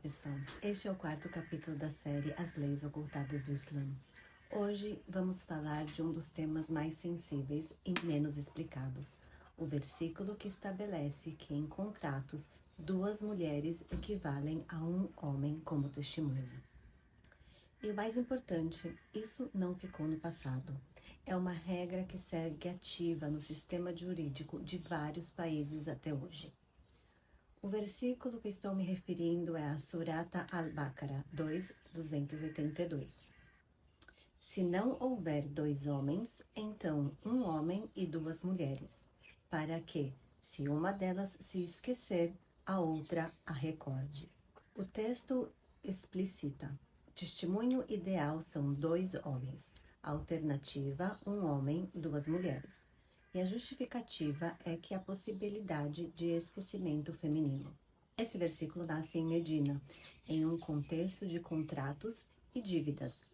pessoal, este é o quarto capítulo da série As Leis Ocultadas do Islã. Hoje vamos falar de um dos temas mais sensíveis e menos explicados, o versículo que estabelece que em contratos 2 mulheres equivalem a 1 homem como testemunha. E o mais importante, isso não ficou no passado. É uma regra que segue ativa no sistema jurídico de vários países até hoje. O versículo que estou me referindo é a Surata Al-Baqarah 2:282. Se não houver 2 homens, então 1 homem e 2 mulheres, para que, se uma delas se esquecer, a outra a recorde. O texto explicita: testemunho ideal são 2 homens, alternativa 1 homem, 2 mulheres. E a justificativa é que há possibilidade de esquecimento feminino. Esse versículo nasce em Medina, em um contexto de contratos e dívidas,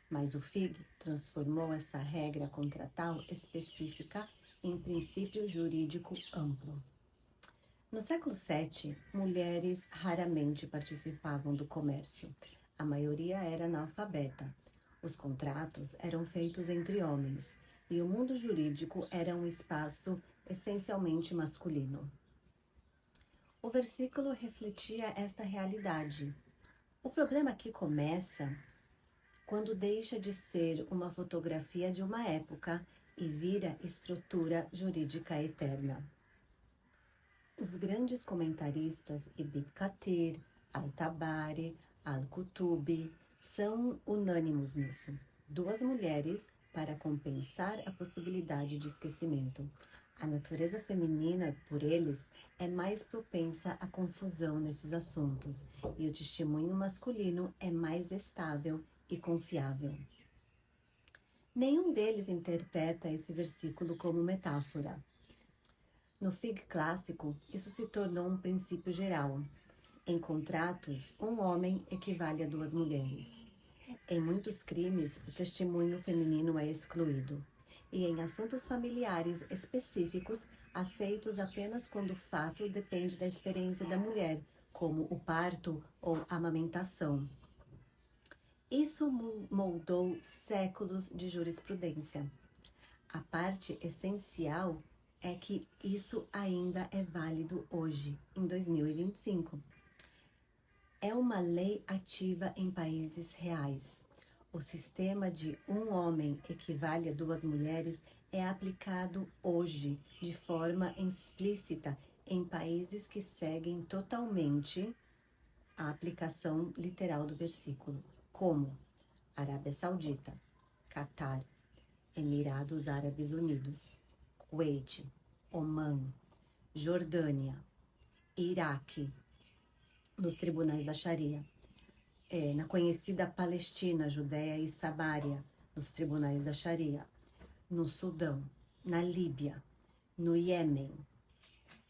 mas o FIG transformou essa regra contratal específica em princípio jurídico amplo. No século VII, mulheres raramente participavam do comércio. A maioria era analfabeta. Os contratos eram feitos entre homens, e o mundo jurídico era um espaço essencialmente masculino. O versículo refletia esta realidade. O problema aqui começa quando deixa de ser uma fotografia de uma época e vira estrutura jurídica eterna. Os grandes comentaristas Ibn Kathir, Al-Tabari, Al-Kutubi são unânimos nisso. 2 mulheres para compensar a possibilidade de esquecimento. A natureza feminina, por eles, é mais propensa à confusão nesses assuntos, e o testemunho masculino é mais estável e confiável. Nenhum deles interpreta esse versículo como metáfora. No FIG clássico, isso se tornou um princípio geral. Em contratos, 1 homem equivale a 2 mulheres. Em muitos crimes, o testemunho feminino é excluído. E em assuntos familiares específicos, aceitos apenas quando o fato depende da experiência da mulher, como o parto ou a amamentação. Isso moldou séculos de jurisprudência. A parte essencial é que isso ainda é válido hoje, em 2025. É uma lei ativa em países reais. O sistema de 1 homem equivale a 2 mulheres é aplicado hoje de forma explícita em países que seguem totalmente a aplicação literal do versículo, como Arábia Saudita, Catar, Emirados Árabes Unidos, Kuwait, Omã, Jordânia, Iraque, nos tribunais da Sharia, na conhecida Palestina, Judéia e Samária, nos tribunais da Sharia, no Sudão, na Líbia, no Iêmen.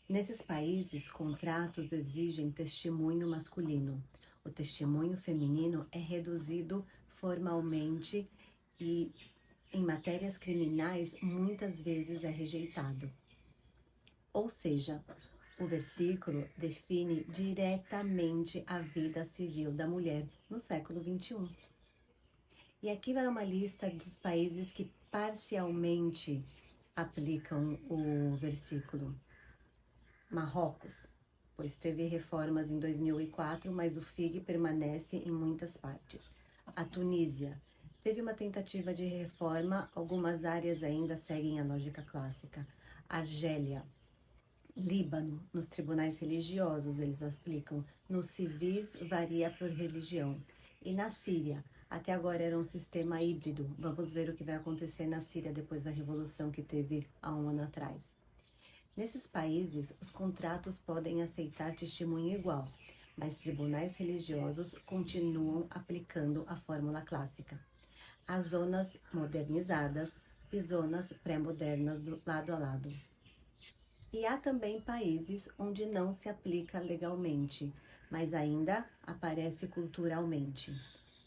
Nesses países, contratos exigem testemunho masculino. O testemunho feminino é reduzido formalmente e, em matérias criminais, muitas vezes é rejeitado. Ou seja, o versículo define diretamente a vida civil da mulher no século XXI. E aqui vai uma lista dos países que parcialmente aplicam o versículo. Marrocos, pois teve reformas em 2004, mas o FIG permanece em muitas partes. A Tunísia teve uma tentativa de reforma, algumas áreas ainda seguem a lógica clássica. Argélia, Líbano, nos tribunais religiosos eles aplicam, nos civis varia por religião. E na Síria, até agora era um sistema híbrido. Vamos ver o que vai acontecer na Síria depois da revolução que teve há 1 ano atrás. Nesses países, os contratos podem aceitar testemunho igual, mas tribunais religiosos continuam aplicando a fórmula clássica. Há zonas modernizadas e zonas pré-modernas do lado a lado. E há também países onde não se aplica legalmente, mas ainda aparece culturalmente.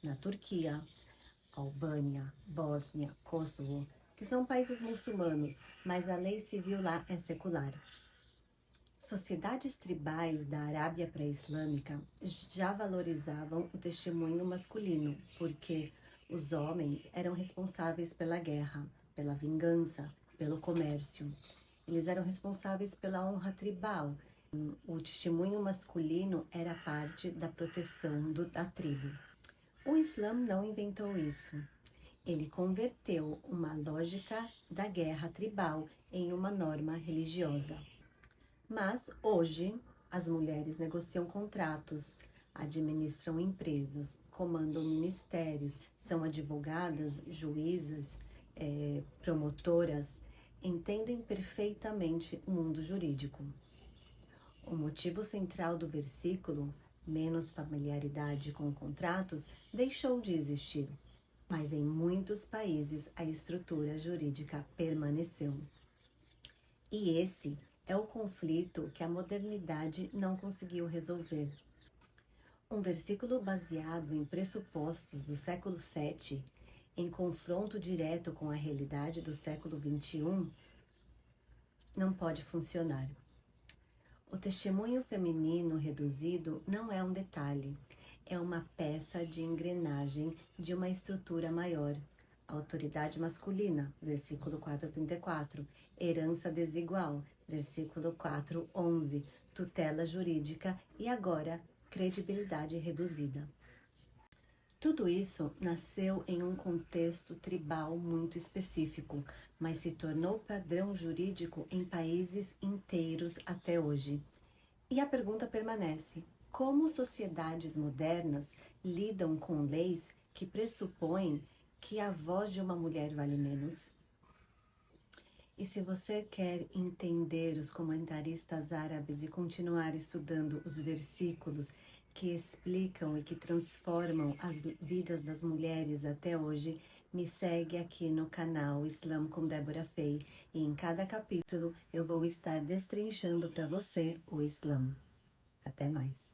Na Turquia, Albânia, Bósnia, Kosovo, que são países muçulmanos, mas a lei civil lá é secular. Sociedades tribais da Arábia pré-islâmica já valorizavam o testemunho masculino, porque os homens eram responsáveis pela guerra, pela vingança, pelo comércio. Eles eram responsáveis pela honra tribal. O testemunho masculino era parte da proteção da tribo. O Islã não inventou isso. Ele converteu uma lógica da guerra tribal em uma norma religiosa. Mas hoje as mulheres negociam contratos, administram empresas, comandam ministérios, são advogadas, juízas, promotoras, entendem perfeitamente o mundo jurídico. O motivo central do versículo, menos familiaridade com contratos, deixou de existir, mas em muitos países a estrutura jurídica permaneceu. E esse é o conflito que a modernidade não conseguiu resolver. Um versículo baseado em pressupostos do século VII, em confronto direto com a realidade do século XXI, não pode funcionar. O testemunho feminino reduzido não é um detalhe, é uma peça de engrenagem de uma estrutura maior. Autoridade masculina, versículo 4:34, herança desigual, versículo 4:11, tutela jurídica e agora credibilidade reduzida. Tudo isso nasceu em um contexto tribal muito específico, mas se tornou padrão jurídico em países inteiros até hoje. E a pergunta permanece: como sociedades modernas lidam com leis que pressupõem que a voz de uma mulher vale menos? E se você quer entender os comentaristas árabes e continuar estudando os versículos que explicam e que transformam as vidas das mulheres até hoje, me segue aqui no canal Islã com Débora Fei e em cada capítulo eu vou estar destrinchando para você o Islã. Até mais!